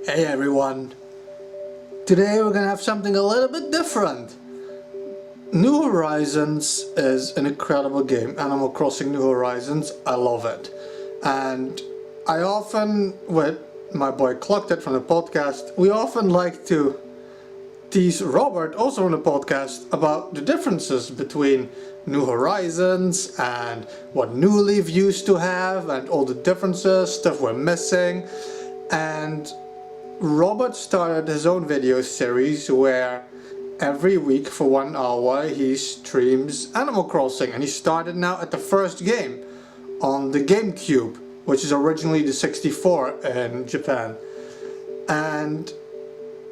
Hey everyone! Today we're gonna have something a little bit different. New Horizons is an incredible game. Animal Crossing New Horizons, I love it. And I often, with my boy Clocked from the podcast, we often like to tease Robert, also on the podcast, about the differences between New Horizons and what New Leaf used to have and all the differences, stuff we're missing. And Robert started his own video series where every week for 1 hour he streams Animal Crossing, and he started now at the first game on the GameCube, which is originally the 64 in Japan. And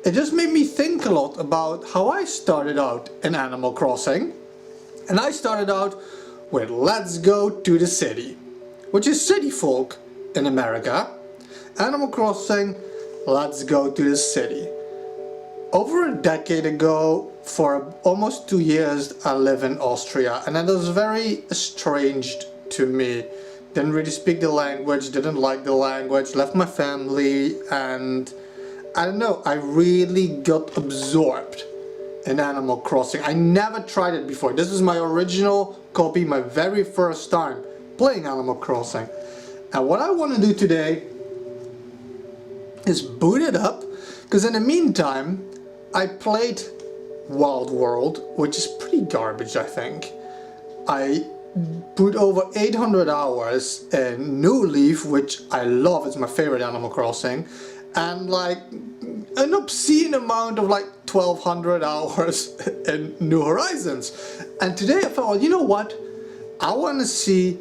it just made me think a lot about how I started out in Animal Crossing. And I started out with Let's Go to the City, which is City Folk in America. Animal Crossing Let's Go to the City. Over a decade ago, for almost 2 years, I live in Austria, and that was very estranged to me. Didn't really speak the language, didn't like the language, left my family, and I don't know, I really got absorbed in Animal Crossing. I never tried it before. This is my original copy, my very first time playing Animal Crossing. And what I want to do today is boot it up, because in the meantime I played Wild World, which is pretty garbage, I think. I put over 800 hours in New Leaf, which I love, it's my favorite Animal Crossing, and like an obscene amount of like 1200 hours in New Horizons. And today I thought, you know what, I want to see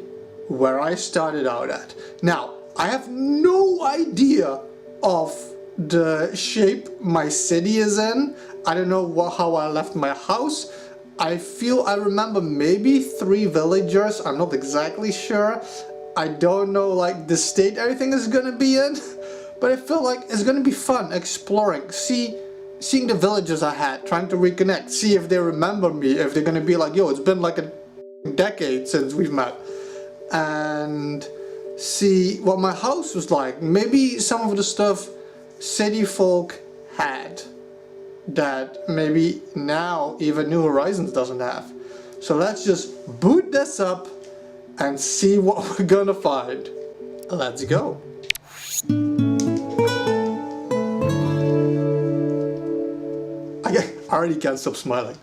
where I started out at. Now, I have no idea of the shape my city is in. I don't know how I left my house. I remember maybe 3 villagers, I'm not exactly sure. I don't know like the state everything is gonna be in, but I feel like it's gonna be fun exploring, seeing the villagers I had, trying to reconnect, see if they remember me, if they're gonna be like, yo, it's been like a decade since we've met, and see what my house was like. Maybe some of the stuff city folk had that maybe now even New Horizons doesn't have. So let's just boot this up and see what we're gonna find. Let's go. I already can't stop smiling.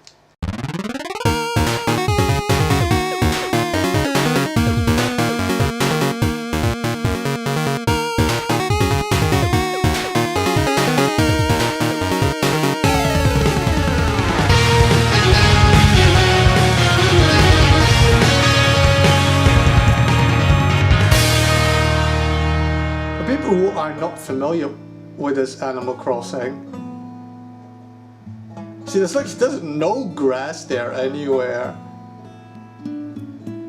Who are not familiar with this Animal Crossing, see, there's no grass there anywhere.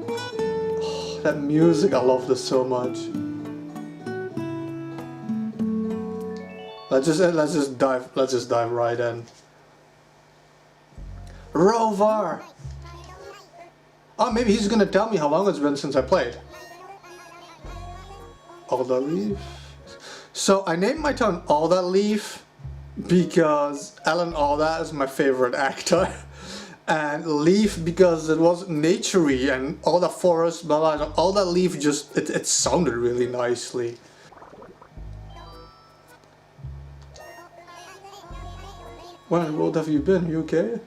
Oh, that music, I love this so much. Let's just dive right in. Rover! Oh, maybe he's gonna tell me how long it's been since I played. Alda Leaf. So I named my town Alda Leaf because Alan Alda is my favorite actor, and Leaf because it was naturey, and Alda Forest, blah blah. Alda Leaf just it sounded really nicely. Where in the world have you been? You okay?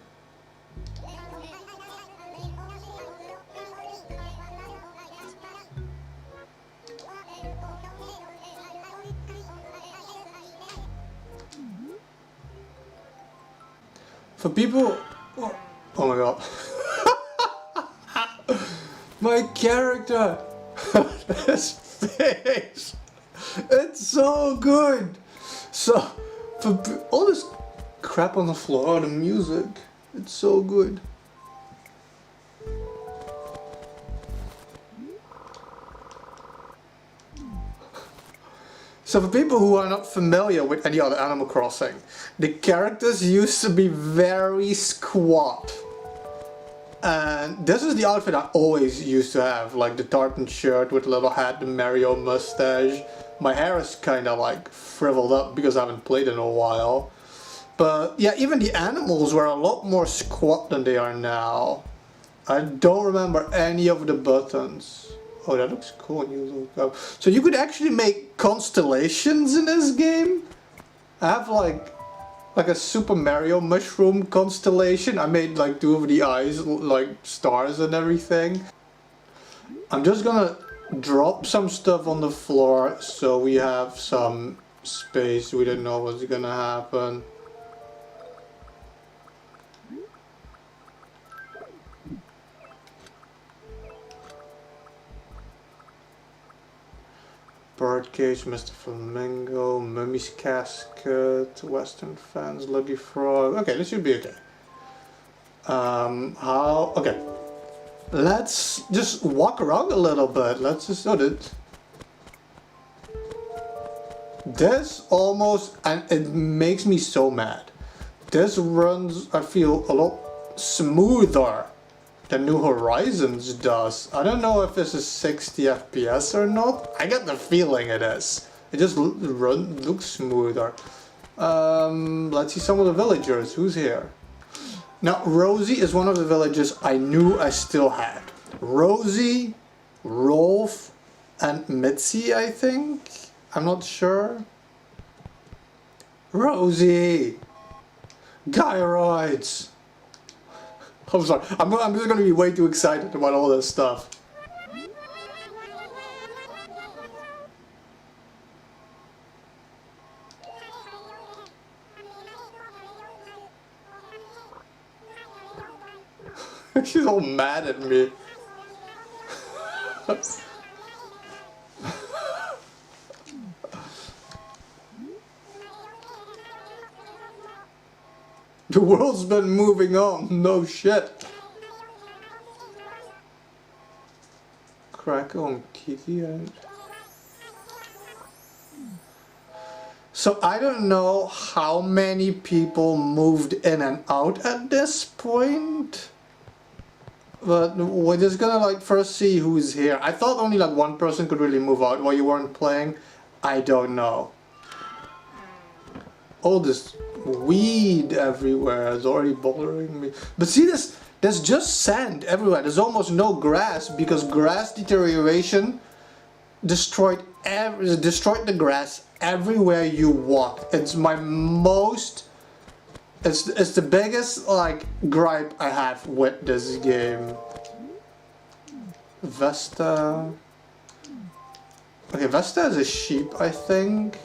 For people, oh my god, my character, his face, it's so good. So, for all this crap on the floor, the music, it's so good. So for people who are not familiar with any other Animal Crossing, the characters used to be very squat. And this is the outfit I always used to have, like the tartan shirt with a little hat, the Mario mustache. My hair is kind of like frivoled up because I haven't played in a while. But yeah, even the animals were a lot more squat than they are now. I don't remember any of the buttons. Oh, that looks cool. So you could actually make constellations in this game. I have like a Super Mario mushroom constellation. I made like 2 of the eyes, like stars and everything. I'm just gonna drop some stuff on the floor so we have some space. We don't know what's gonna happen. Birdcage, Mr. Flamingo, Mummy's Casket, Western Fence, Lucky Frog. Okay, this should be okay. Okay. Let's just walk around a little bit. Let's just this almost, and it makes me so mad. This runs, I feel, a lot smoother than New Horizons does. I don't know if this is 60 FPS or not. I get the feeling it is. It just looks smoother. Let's see some of the villagers. Who's here? Now, Rosie is one of the villagers I knew I still had. Rosie, Rolf, and Mitzi, I think? I'm not sure. Rosie! Gyroids! I'm sorry, I'm just gonna be way too excited about all this stuff. She's all mad at me. The world's been moving on, no shit. Crackle and Kiki. So I don't know how many people moved in and out at this point. But we're just gonna like first see who's here. I thought only like one person could really move out while you weren't playing. I don't know. All this weed everywhere is already bothering me. But see this, there's just sand everywhere. There's almost no grass because grass deterioration destroyed the grass everywhere you walk. It's my most, it's the biggest like gripe I have with this game. Vesta. Okay, Vesta is a sheep, I think.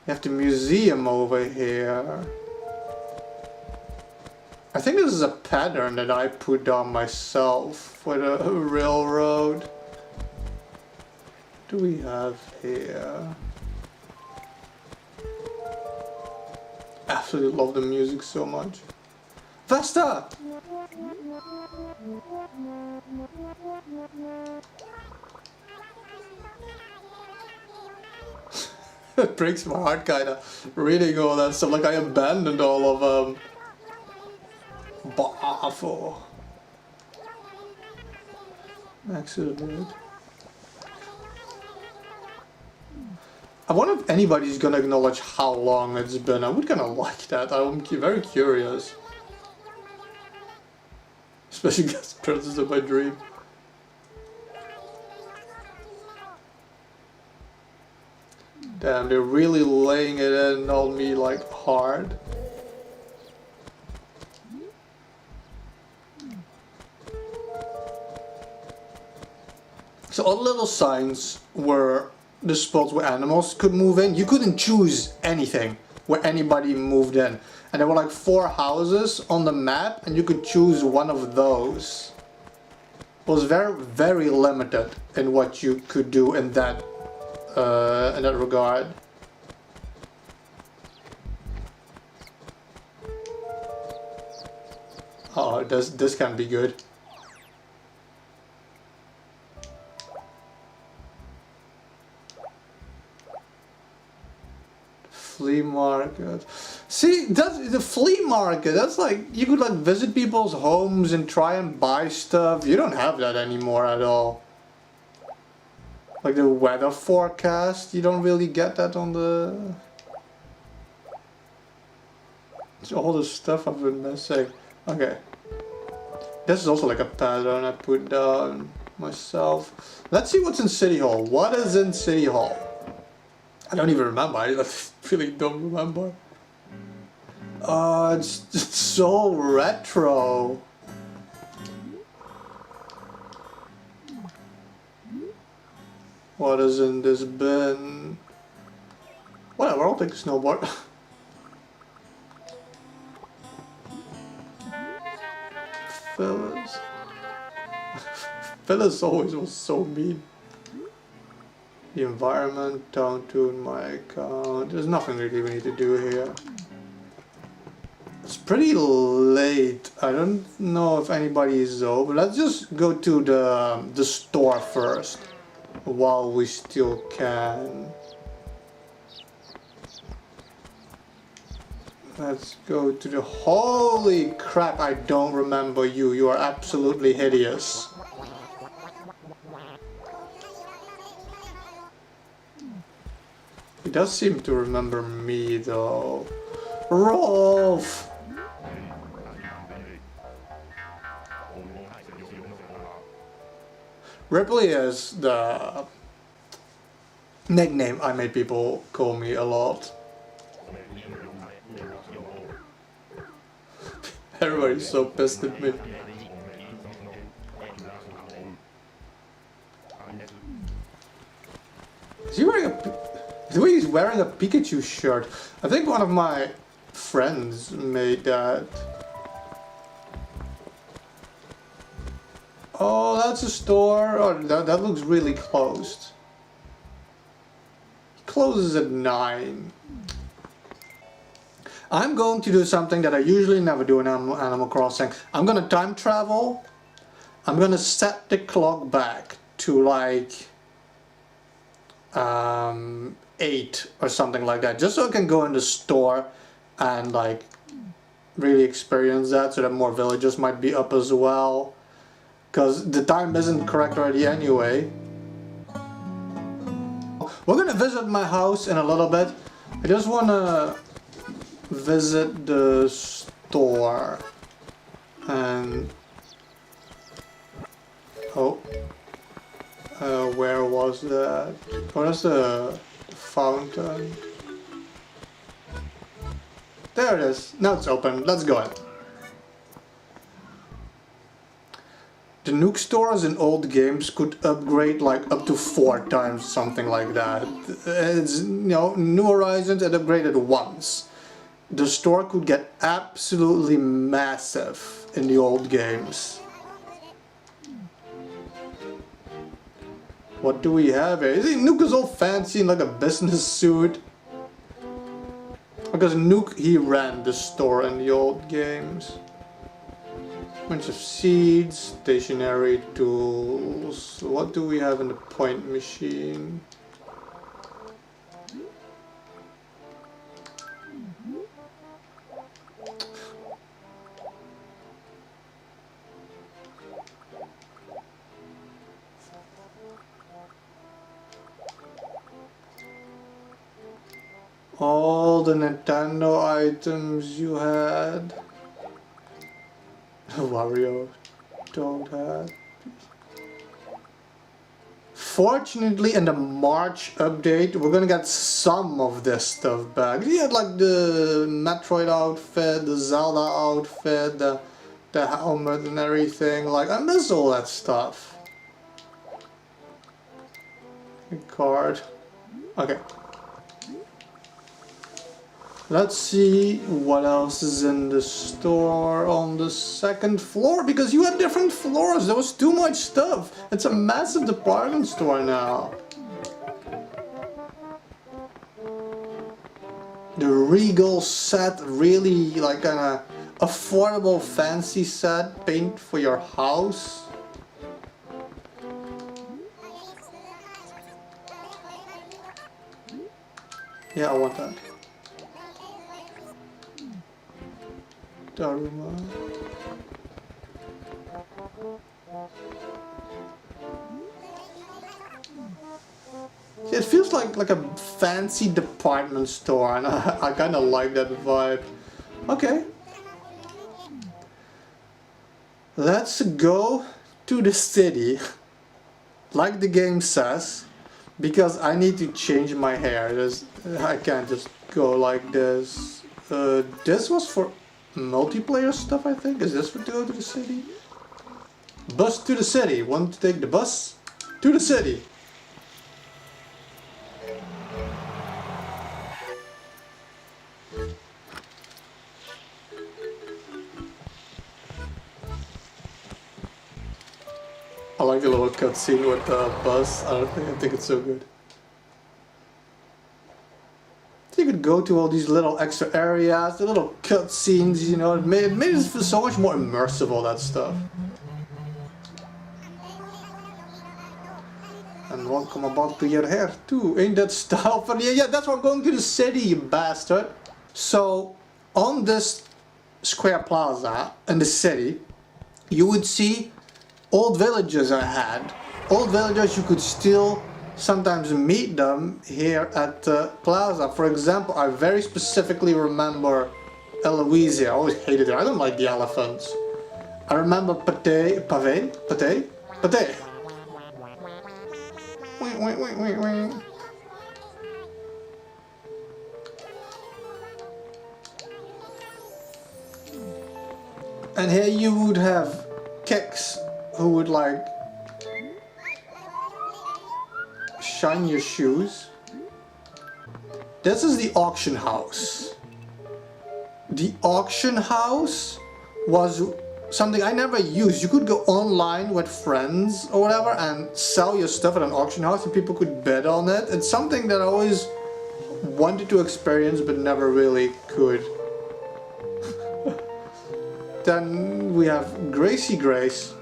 You have the museum over here. I think this is a pattern that I put down myself for the railroad. What do we have here? Absolutely love the music so much. Vesta! It breaks my heart kinda reading all that stuff, like I abandoned all of them. Baffle. Accident. I wonder if anybody's gonna acknowledge how long it's been. I would kinda like that. I'm very curious. Especially because Princess of my dream. Damn, they're really laying it in on me like hard. So all the little signs were the spots where animals could move in. You couldn't choose anything where anybody moved in. And there were like 4 houses on the map and you could choose one of those. It was very, very limited in what you could do in that regard. Oh, this can be good. flea market. See, that's the flea market. That's like, you could like visit people's homes and try and buy stuff. You don't have that anymore at all. Like the weather forecast, you don't really get that on the... It's all the stuff I've been missing. Okay. This is also like a pattern I put down myself. Let's see what's in City Hall. What is in City Hall? I don't even remember. I really don't remember. It's just so retro. What is in this bin? Whatever, I'll take a snowboard. Phyllis. Phyllis always was so mean. The environment, down to my account. There's nothing really we need to do here. It's pretty late. I don't know if anybody is though, but let's just go to the store first while we still can. Let's go to the... Holy crap, I don't remember you. You are absolutely hideous. He does seem to remember me though. Rolf! Ripley is the nickname I made people call me a lot. Everybody's so pissed at me. Is he wearing he's wearing a Pikachu shirt? I think one of my friends made that. Oh, that's a store. Oh, that looks really closed. It closes at 9. I'm going to do something that I usually never do in Animal Crossing. I'm gonna time travel. I'm gonna set the clock back to like 8 or something like that, just so I can go in the store and like really experience that, so that more villagers might be up as well, because the time isn't correct already anyway. We're gonna visit my house in a little bit. I just wanna visit the store and where was that? Oh, that's the fountain. There it is. Now it's open. Let's go in. The Nook stores in old games could upgrade like up to 4 times, something like that. It's, you know, New Horizons it upgraded once. The store could get absolutely massive in the old games. What do we have here? Nook is all fancy in like a business suit. Because Nook, he ran the store in the old games. Bunch of seeds, stationary tools. What do we have in the point machine? All the Nintendo items you had. Wario don't have. Fortunately, in the March update, we're gonna get some of this stuff back. You had like the Metroid outfit, the Zelda outfit, the helmet and everything. Like, I miss all that stuff. A card. Okay. Let's see what else is in the store on the 2nd floor, because you had different floors. There was too much stuff. It's a massive department store now. The Regal set, really like an affordable fancy set, paint for your house. Yeah, I want that. Daruma. It feels like a fancy department store, and I kind of like that vibe. Okay. Let's go to the city, like the game says, because I need to change my hair. I can't just go like this. This was for multiplayer stuff, I think. Is this for to go to the city? Bus to the city. Want to take the bus to the city. I like the little cutscene with the bus. I think it's so good. So you could go to all these little extra areas, the little cutscenes, you know. It made it feel so much more immersive, all that stuff. And welcome about to your hair too. Ain't that style funny? Yeah, that's why I'm going to the city, you bastard. So on this square plaza in the city, you would see old villagers I had. Old villagers, you could still sometimes meet them here at the plaza. For example, I very specifically remember Eloise. I always hated her. I don't like the elephants. I remember Pate. And here you would have Kicks, who would like shine your shoes. This is the auction house. The auction house was something I never used. You could go online with friends or whatever and sell your stuff at an auction house and people could bid on it. It's something that I always wanted to experience but never really could. Then we have Gracie Grace.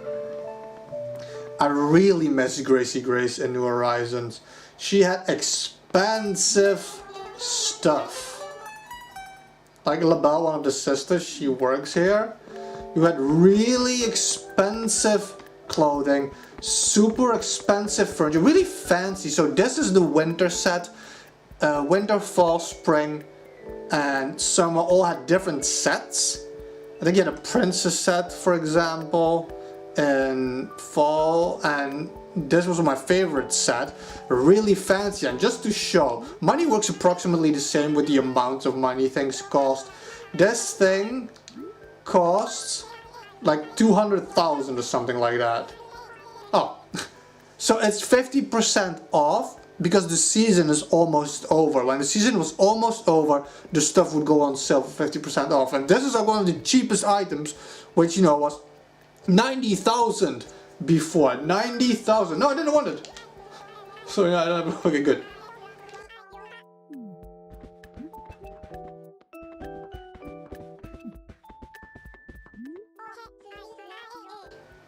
I really miss Gracie Grace in New Horizons. She had expensive stuff. Like LaBelle, one of the sisters, she works here. You had really expensive clothing, super expensive furniture, really fancy. So this is the winter set. Winter, fall, spring, and summer all had different sets. I think you had a princess set, for example, in fall, and this was my favorite set. Really fancy, and just to show, money works approximately the same with the amount of money things cost. This thing costs like 200,000 or something like that. Oh, so it's 50% off because the season is almost over. When the season was almost over, the stuff would go on sale for 50% off. And this is like one of the cheapest items, which, you know, was 90,000 before. 90,000. No, I didn't want it. So yeah, okay, good.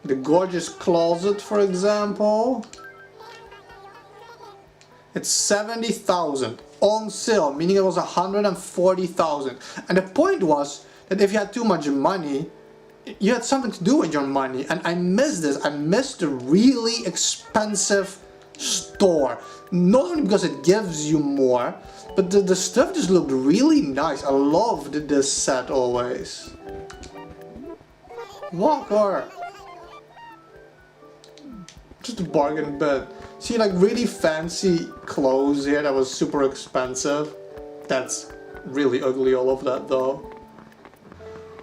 The gorgeous closet, for example. It's 70,000 on sale, meaning it was 140,000. And the point was that if you had too much money, you had something to do with your money. And I miss this. I miss the really expensive store. Not only because it gives you more, but the stuff just looked really nice. I loved this set always. Walker. Just a bargain bed. See, like really fancy clothes here that was super expensive. That's really ugly, all of that though.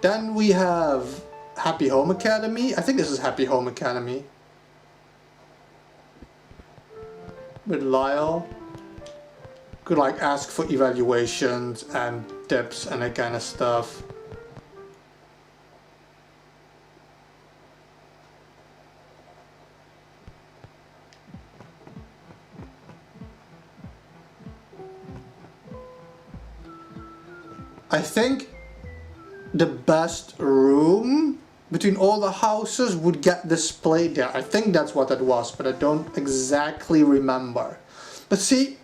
Then we have Happy Home Academy. I think this is Happy Home Academy. With Lyle. Could like ask for evaluations and tips and that kind of stuff. I think the best room between all the houses would get displayed there. I think that's what it was, but I don't exactly remember. But see,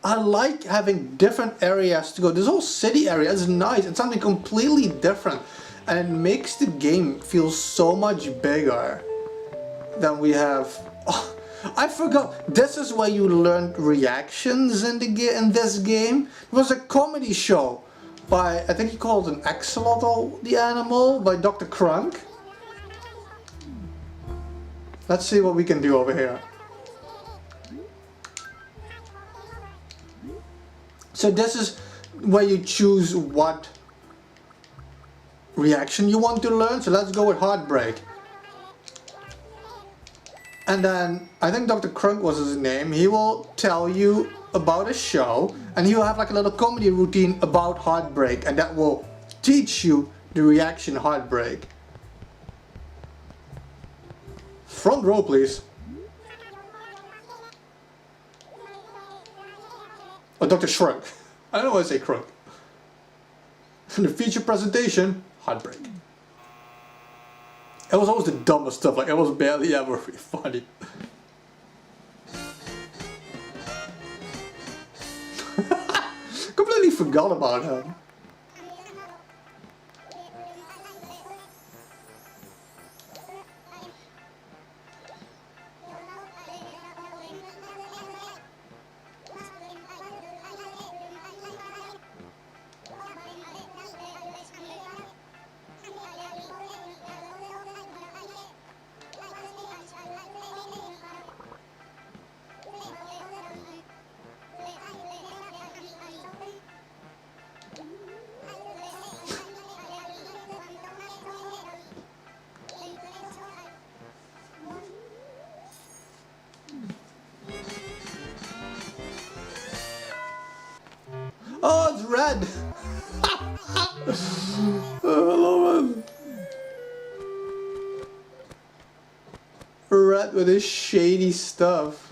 I like having different areas to go. This whole city area is nice. It's something completely different. And it makes the game feel so much bigger than we have. Oh, I forgot. This is where you learned reactions in this game. It was a comedy show by, I think he called it an Axolotl the Animal, by Dr. Crunk. Let's see what we can do over here. So this is where you choose what reaction you want to learn. So let's go with Heartbreak. And then, I think Dr. Crunk was his name, he will tell you about a show, and he will have like a little comedy routine about heartbreak, and that will teach you the reaction heartbreak. Front row, please. Oh, Dr. Shrunk. I don't know why I say Crunk. The feature presentation, heartbreak. It was always the dumbest stuff, like it was barely ever funny. Completely forgot about him. Oh, it's red! Oh, I love it. Red with his shady stuff.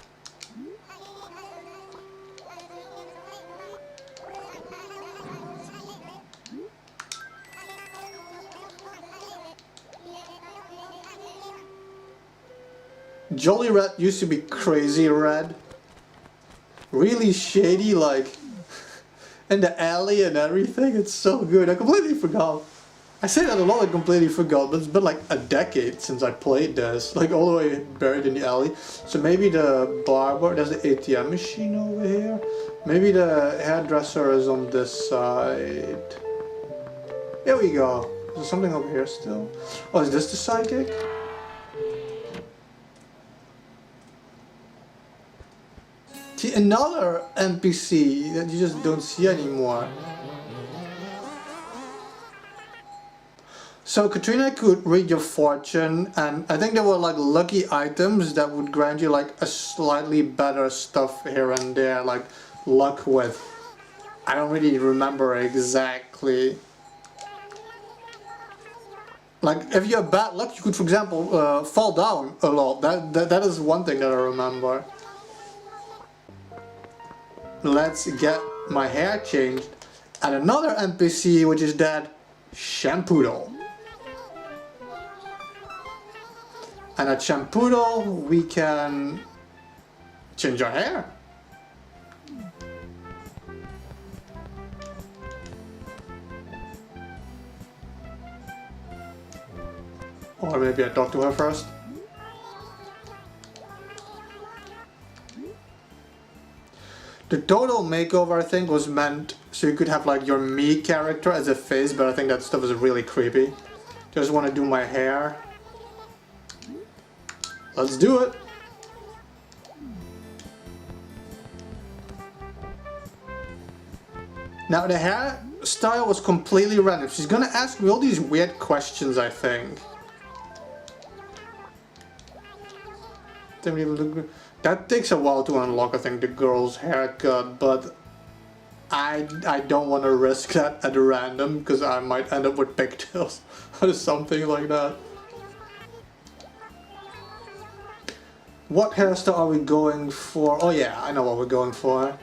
Jolly Red used to be crazy red. Really shady, like in the alley and everything. It's so good. I completely forgot. I say that a lot, I completely forgot, but it's been like a decade since I played this. Like all the way buried in the alley. So maybe the barber, there's the ATM machine over here. Maybe the hairdresser is on this side. Here we go. Is there something over here still? Oh, is this the psychic? See, another NPC that you just don't see anymore. So Katrina could read your fortune, and I think there were like lucky items that would grant you like a slightly better stuff here and there, like luck with. I don't really remember exactly. Like if you have bad luck, you could, for example, fall down a lot. That is one thing that I remember. Let's get my hair changed. And another NPC, which is that Shampoodle. And at Shampoodle, we can change our hair. Or maybe I talk to her first. The total makeover, I think, was meant so you could have like your me character as a face, but I think that stuff is really creepy. Just want to do my hair. Let's do it. Now the hairstyle was completely random. She's gonna ask me all these weird questions, I think. That takes a while to unlock, I think, the girl's haircut, but I don't want to risk that at random, because I might end up with pigtails or something like that. What hairstyle are we going for? Oh yeah, I know what we're going for.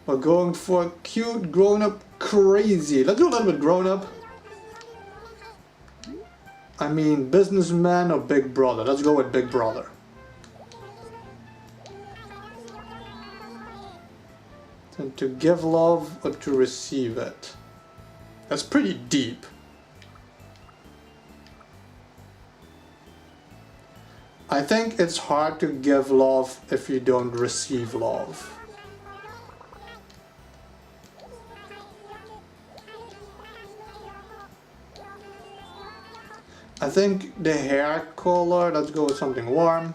We're going for cute, grown-up, crazy. Let's do a little bit grown-up. I mean, businessman or Big Brother? Let's go with Big Brother. And to give love or to receive it? That's pretty deep. I think it's hard to give love if you don't receive love. I think the hair color, let's go with something warm.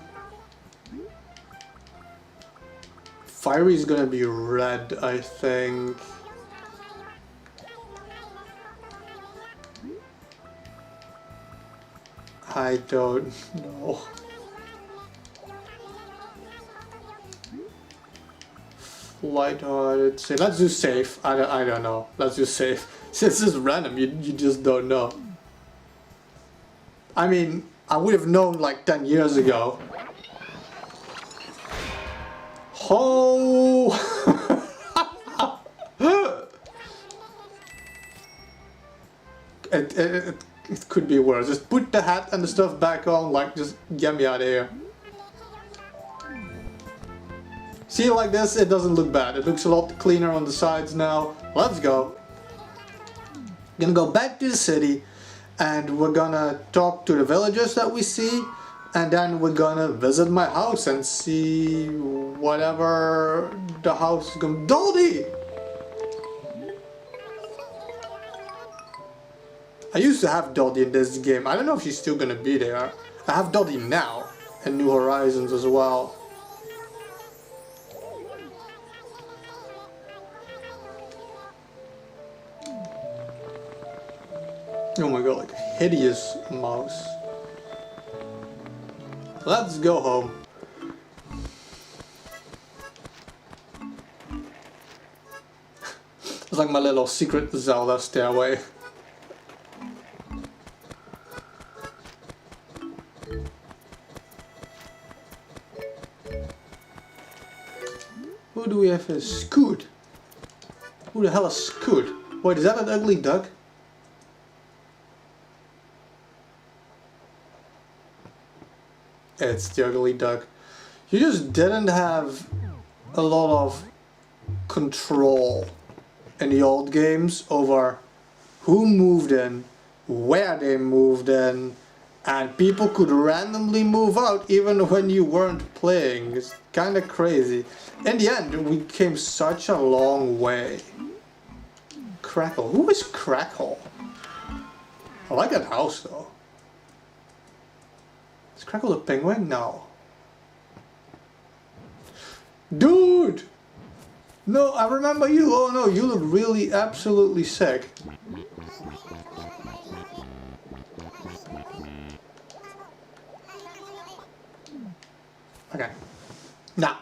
Fiery is gonna be red, I think. I don't know. Lighthearted, say, let's do safe. I don't know. Let's do safe. Since this is random, you just don't know. I mean, I would have known like 10 years ago. Oh! it could be worse. Just put the hat and the stuff back on, like, just get me out of here. See, like this, it doesn't look bad. It looks a lot cleaner on the sides now. Let's go. Gonna go back to the city, and we're gonna talk to the villagers that we see, and then we're gonna visit my house and see whatever the house is gonna... Dodie! I used to have Dodie in this game. I don't know if she's still gonna be there. I have Dodie now, in New Horizons as well. Oh my god, like a hideous mouse. Let's go home. It's like my little secret Zelda stairway. Who do we have here? Scoot. Who the hell is Scoot? Wait, is that an ugly duck? It's the ugly duck. You just didn't have a lot of control in the old games over who moved in, where they moved in, and people could randomly move out even when you weren't playing. It's kinda crazy. In the end, we came such a long way. Crackle. Who is Crackle? I like that house though. Is Crackle the penguin? No. Dude! No, I remember you. Oh no, you look really absolutely sick. Okay. Now,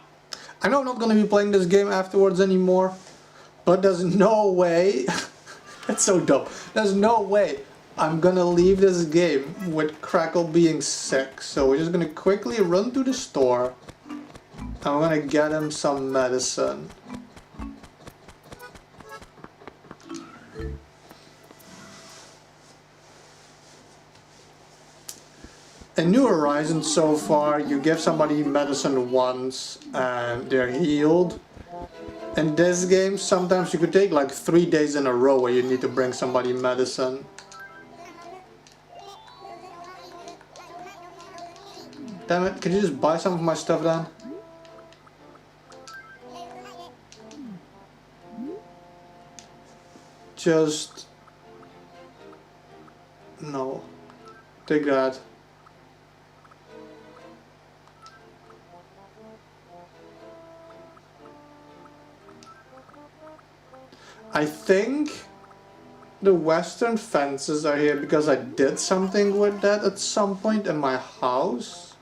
I know I'm not going to be playing this game afterwards anymore, but there's no way... It's so dumb. There's no way I'm gonna leave this game with Crackle being sick. So we're just gonna quickly run to the store. I'm gonna get him some medicine. In New Horizons so far, you give somebody medicine once and they're healed. In this game, sometimes you could take like 3 days in a row where you need to bring somebody medicine. Damn it, could you just buy some of my stuff then? Just... no. Take that. I think the western fences are here because I did something with that at some point in my house.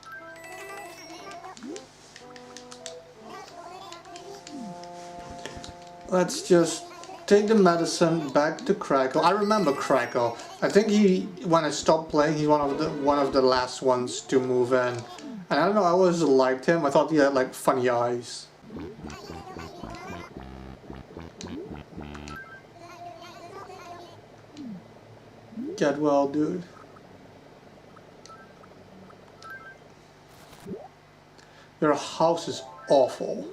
Let's just take the medicine back to Crackle. I remember Crackle. I think he, when I stopped playing, he's one of the last ones to move in. And I don't know, I always liked him. I thought he had like funny eyes. Get well, dude. Your house is awful.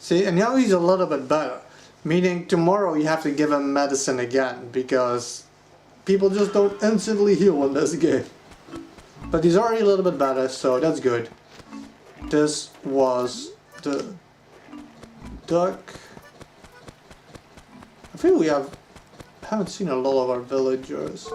See, and now he's a little bit better. Meaning tomorrow you have to give him medicine again, because people just don't instantly heal in this game. But he's already a little bit better, so that's good. This was the duck. I feel we haven't seen a lot of our villagers.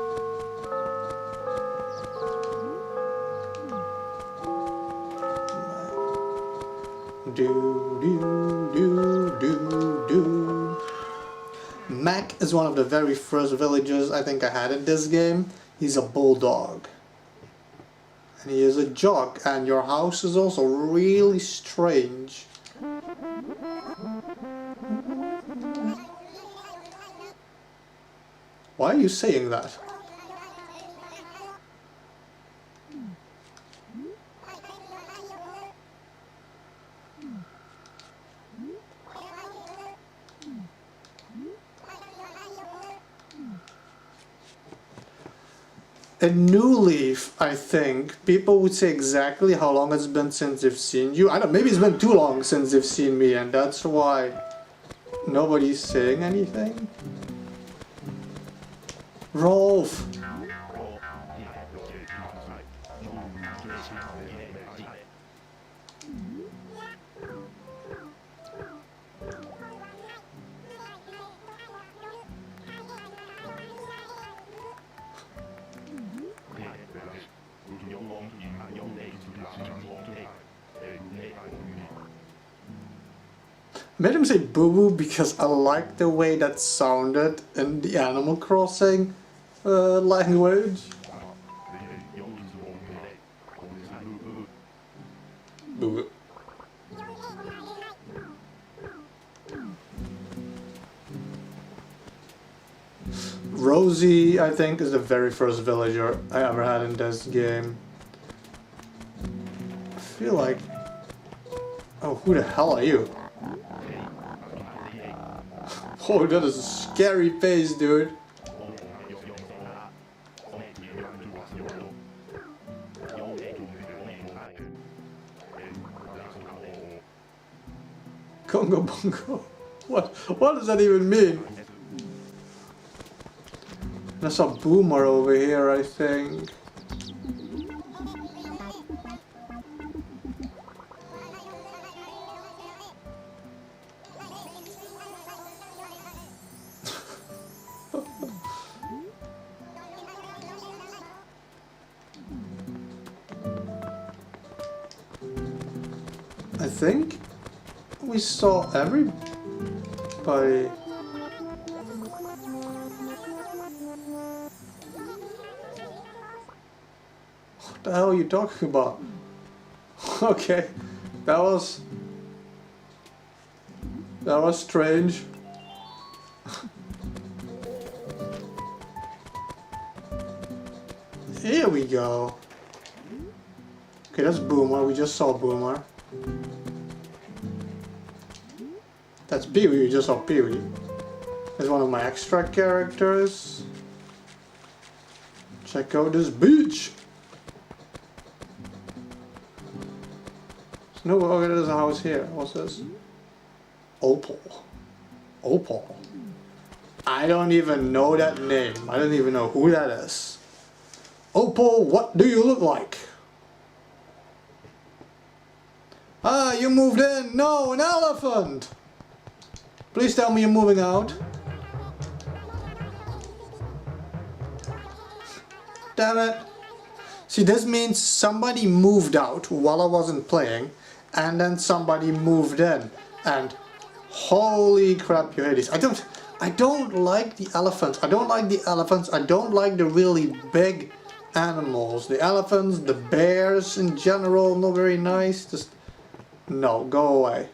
Mac is one of the very first villagers I think I had in this game. He's a bulldog. And he is a jock, and your house is also really strange. Why are you saying that? In New Leaf, I think, people would say exactly how long it's been since they've seen you. I don't know, maybe it's been too long since they've seen me, and that's why nobody's saying anything. Rolf! I made him say boo-boo because I like the way that sounded in the Animal Crossing language. Boo-boo. Rosie, I think, is the very first villager I ever had in this game. I feel like... Oh, who the hell are you? Oh, that is a scary face, dude. Congo Bongo. What does that even mean? There's a boomer over here, I think. I think we saw everybody. What the hell are you talking about? Okay, that was strange. Here we go. Okay, that's Boomer. We just saw Boomer. That's Pee-wee. We just saw Pee-wee. That's one of my extra characters. Check out this beach. No, okay, there's a house here. What's this? Opal. Opal. I don't even know that name. I don't even know who that is. Opal, what do you look like? Ah, you moved in. No, an elephant. Please tell me you're moving out. Damn it. See, this means somebody moved out while I wasn't playing, and then somebody moved in. And holy crap, you Hades. I don't like the elephants. I don't like the elephants. I don't like the really big animals. The elephants, the bears in general, not very nice. Just no, go away.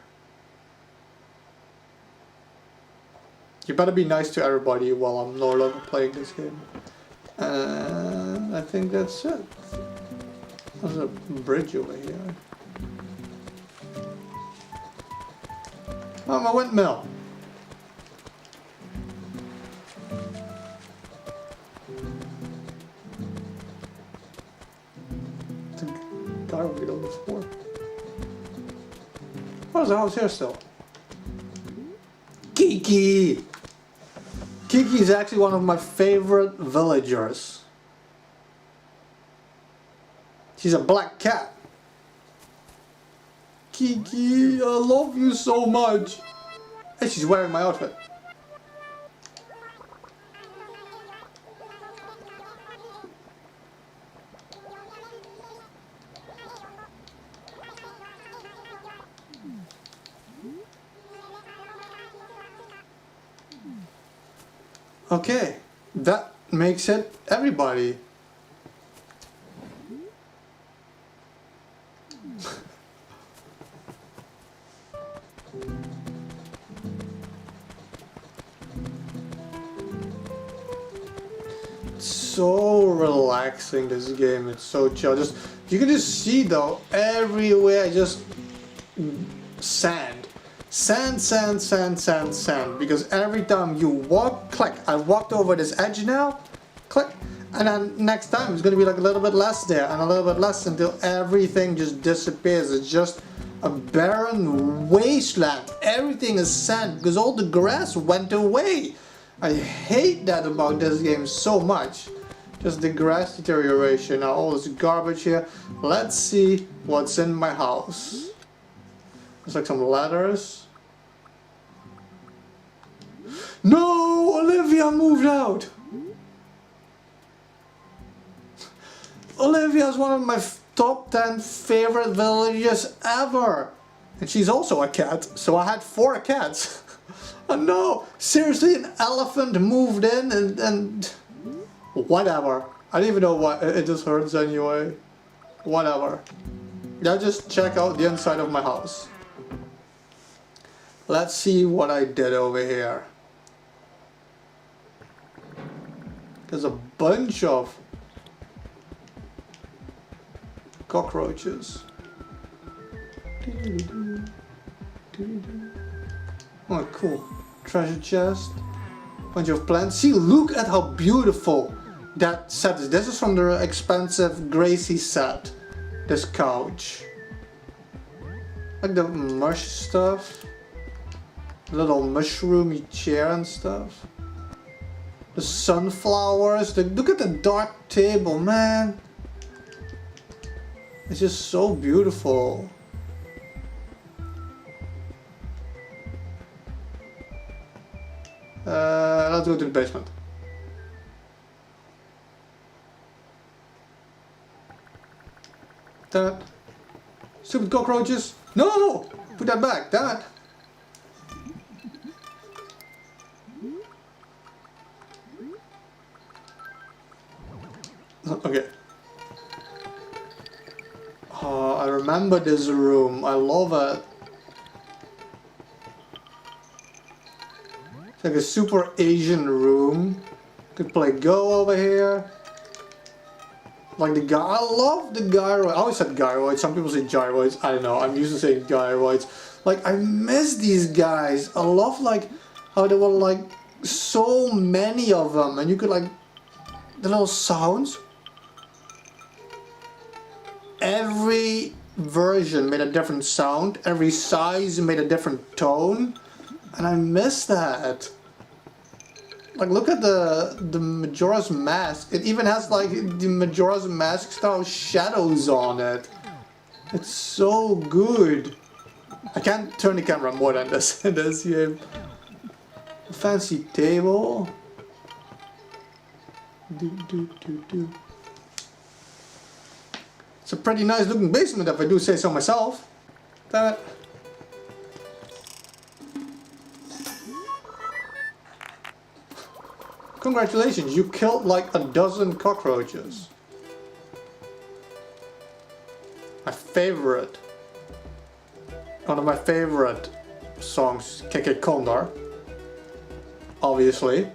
You better be nice to everybody while I'm no longer playing this game. And I think that's it. There's a bridge over here. Oh, my windmill. The guy will get on the floor. Oh, there's a house here still. Kiki! Kiki is actually one of my favorite villagers. She's a black cat. Kiki, I love you so much. And she's wearing my outfit. Okay, that makes it everybody. So relaxing, this game. It's so chill. Just you can just see though everywhere just sand. Sand, sand, sand, sand, sand. Because every time you walk, click. I walked over this edge now, click. And then next time it's gonna be like a little bit less there and a little bit less until everything just disappears. It's just a barren wasteland. Everything is sand because all the grass went away. I hate that about this game so much. Just the grass deterioration. Now all this garbage here. Let's see what's in my house. There's like some ladders. No! Olivia moved out! Olivia is one of my top 10 favorite villagers ever. And she's also a cat, so I had 4 cats. Oh no! Seriously, an elephant moved in and whatever. I don't even know what, it just hurts anyway. Whatever. Now just check out the inside of my house. Let's see what I did over here. There's a bunch of cockroaches. Oh, cool. Treasure chest. Bunch of plants. See, look at how beautiful that set is. This is from the expensive Gracie set. This couch. Like the mush stuff. Little mushroomy chair and stuff. The sunflowers. Look at the dark table, man. It's just so beautiful. Let's go to the basement. Damn it. Stupid cockroaches. No! Put that back. Damn it. Okay. Oh, I remember this room. I love it. It's like a super Asian room. Could play Go over here. Like the guy. I love the gyroids. I always said gyroids. Some people say gyroids. I don't know. I'm used to saying gyroids. Like I miss these guys. I love like how there were like so many of them, and you could like the little sounds. Every version made a different sound, every size made a different tone, and I miss that. Like look at the Majora's Mask. It even has like the Majora's Mask style shadows on it. It's so good. I can't turn the camera more than this in this game. A fancy table. It's a pretty nice looking basement if I do say so myself. Damn it. Congratulations, you killed like a dozen cockroaches. My favorite. One of my favorite songs, Keke Kondar. Obviously.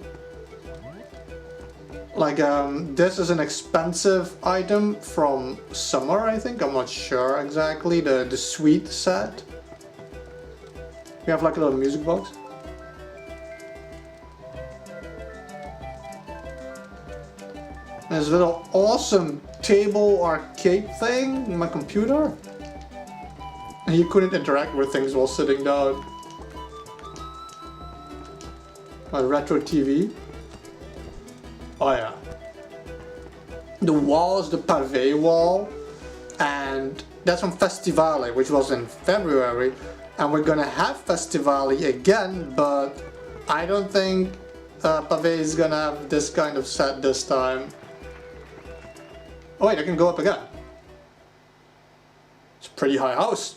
Like, this is an expensive item from Summer, I think. I'm not sure exactly. The sweet set. We have like a little music box. There's a little awesome table arcade thing in my computer. And you couldn't interact with things while sitting down. A retro TV. Oh yeah. The wall is the pavé wall, and that's from Festivale, which was in February, and we're gonna have Festivale again, but I don't think pavé is gonna have this kind of set this time. Oh wait, I can go up again. It's a pretty high house.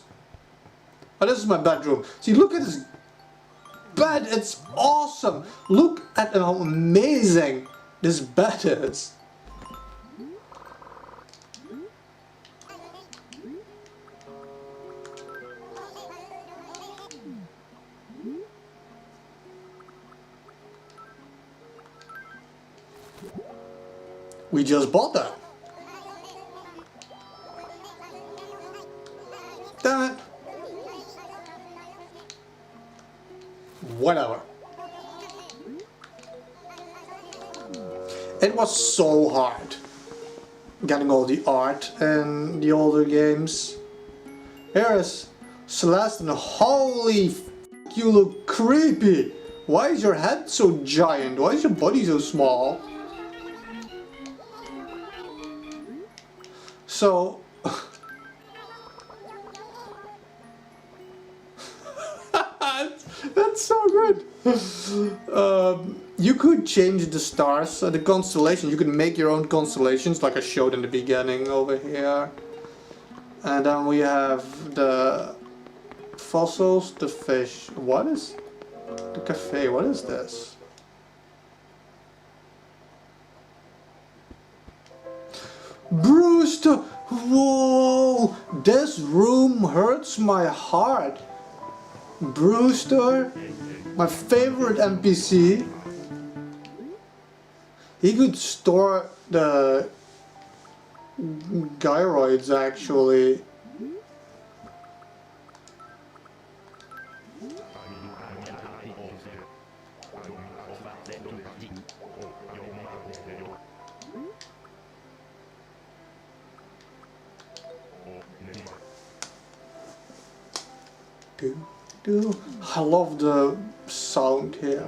Oh, this is my bedroom. See, look at this bed, it's awesome. Look at how amazing this bed is. We just bought that. Damn it. Whatever. It was so hard getting all the art in the older games. Here is Celeste, and holy f***, you look creepy. Why is your head so giant? Why is your body so small? So that's so good. You could change the stars, the constellations. You could make your own constellations, like I showed in the beginning over here. And then we have the fossils, the fish. What is the cafe? What is this? Brewster! Whoa! This room hurts my heart. Brewster, my favorite NPC. He could store the gyroids actually. I love the sound here.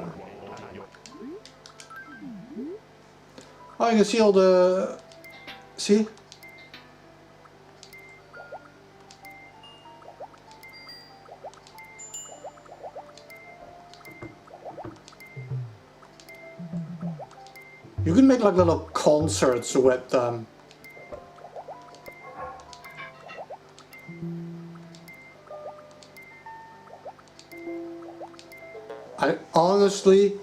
Oh, you can see all the... See? You can make like little concerts with them. Honestly,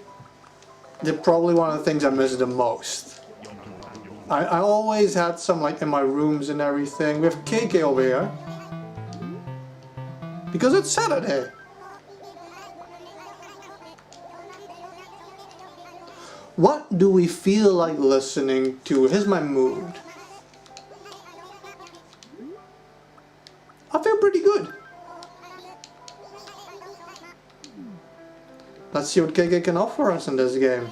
they're probably one of the things I miss the most. I always had some like in my rooms and everything. We have KK over here. Because it's Saturday. What do we feel like listening to? Here's my mood. I feel pretty good. Let's see what KK can offer us in this game.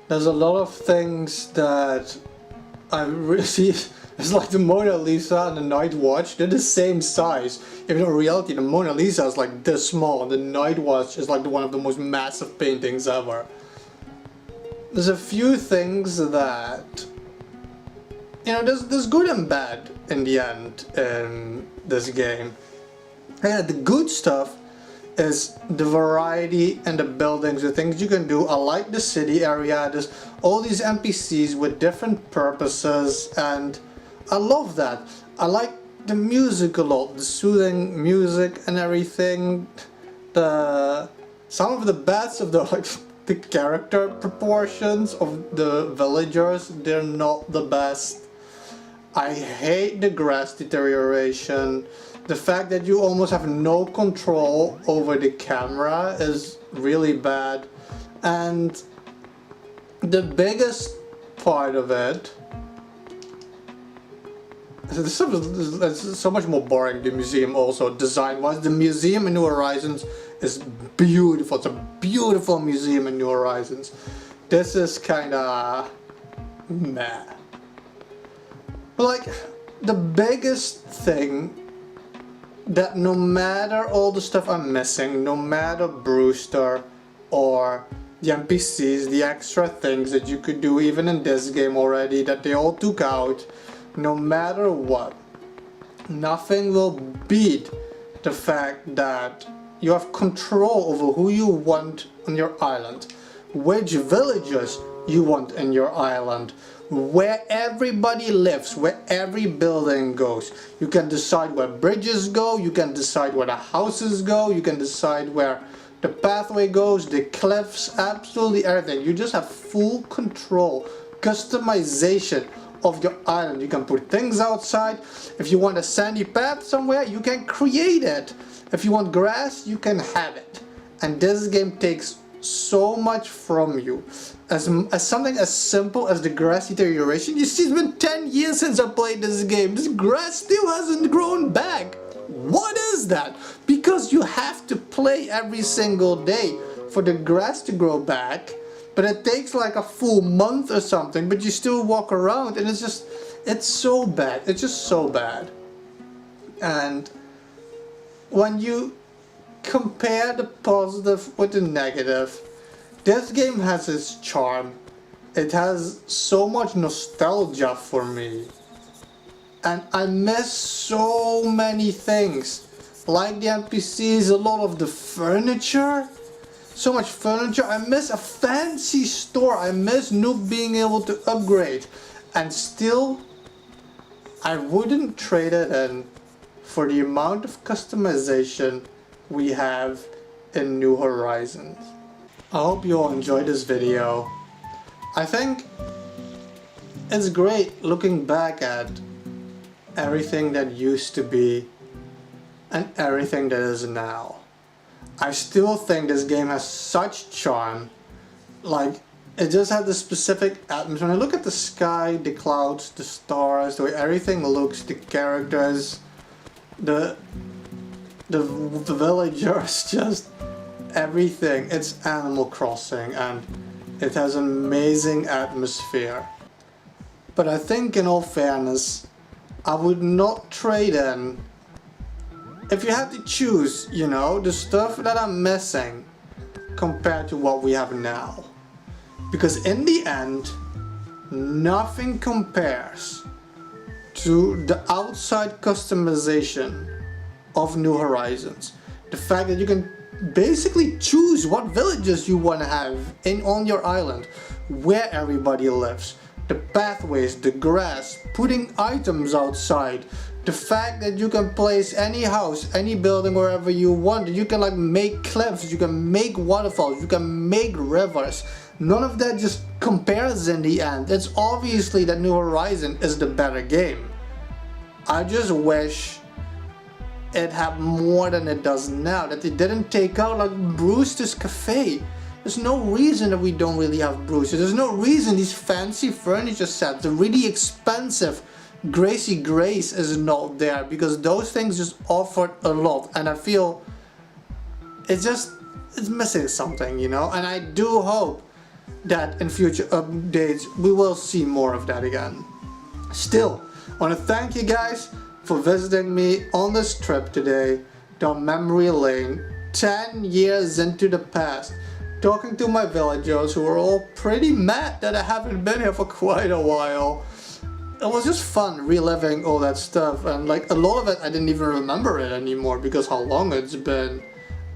There's a lot of things that I really see. It's like the Mona Lisa and the Night Watch, they're the same size. Even in reality, the Mona Lisa is like this small, and the Night Watch is like one of the most massive paintings ever. There's a few things that, you know, there's good and bad in the end in this game. Yeah, the good stuff is the variety and the buildings, the things you can do. I like the city area. There's all these NPCs with different purposes, and I love that. I like the music a lot, the soothing music and everything. The some of the best of the the character proportions of the villagers, they're not the best. I hate the grass deterioration. The fact that you almost have no control over the camera is really bad. And the biggest part of it, this is so much more boring, the museum also, design-wise. The museum in New Horizons is beautiful. It's a beautiful museum in New Horizons. This is kinda meh. But like, the biggest thing, that no matter all the stuff I'm missing, no matter Brewster or the NPCs, the extra things that you could do even in this game already that they all took out, no matter what, nothing will beat the fact that you have control over who you want on your island, which villagers you want in your island, where everybody lives, where every building goes. You can decide where bridges go, you can decide where the houses go, you can decide where the pathway goes, the cliffs, absolutely everything. You just have full control, customization of your island. You can put things outside. If you want a sandy path somewhere, you can create it. If you want grass, you can have it. And this game takes so much from you. As something as simple as the grass deterioration. You see, it's been 10 years since I played this game. This grass still hasn't grown back. What is that? Because you have to play every single day for the grass to grow back. But it takes like a full month or something, but you still walk around and it's so bad. It's just so bad. And when you compare the positive with the negative, this game has its charm. It has so much nostalgia for me. And I miss so many things. Like the NPCs, a lot of the furniture. So much furniture. I miss a fancy store. I miss Noob being able to upgrade. And still, I wouldn't trade it in for the amount of customization we have in New Horizons. I hope you all enjoyed this video. I think it's great looking back at everything that used to be and everything that is now. I still think this game has such charm. Like, it just had this specific atmosphere. When I look at the sky, the clouds, the stars, the way everything looks, the characters, the villagers, just everything. It's Animal Crossing and it has an amazing atmosphere. But I think in all fairness, I would not trade in. If you had to choose, you know, the stuff that I'm missing compared to what we have now. Because in the end, nothing compares to the outside customization of New Horizons. The fact that you can basically choose what villages you want to have on your island, where everybody lives, the pathways, the grass, putting items outside, the fact that you can place any house, any building wherever you want. You can like make cliffs, you can make waterfalls, you can make rivers. None of that just compares in the end. It's obviously that New Horizon is the better game. I just wish it had more than it does now, that it didn't take out like Brewster's Cafe. There's no reason that we don't really have Brewster. There's no reason these fancy furniture sets, the really expensive Gracie Grace is not there, because those things just offered a lot, and I feel it's missing something, you know. And I do hope that in future updates we will see more of that again. Still, I want to thank you guys for visiting me on this trip today down memory lane, 10 years into the past, talking to my villagers who are all pretty mad that I haven't been here for quite a while. It was just fun reliving all that stuff, and like a lot of it I didn't even remember it anymore because how long it's been.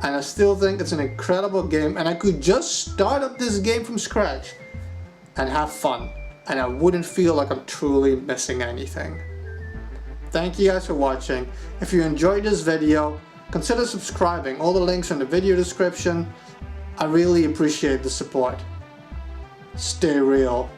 And I still think it's an incredible game, and I could just start up this game from scratch and have fun, and I wouldn't feel like I'm truly missing anything. Thank you guys for watching. If you enjoyed this video, consider subscribing. All the links are in the video description. I really appreciate the support. Stay real.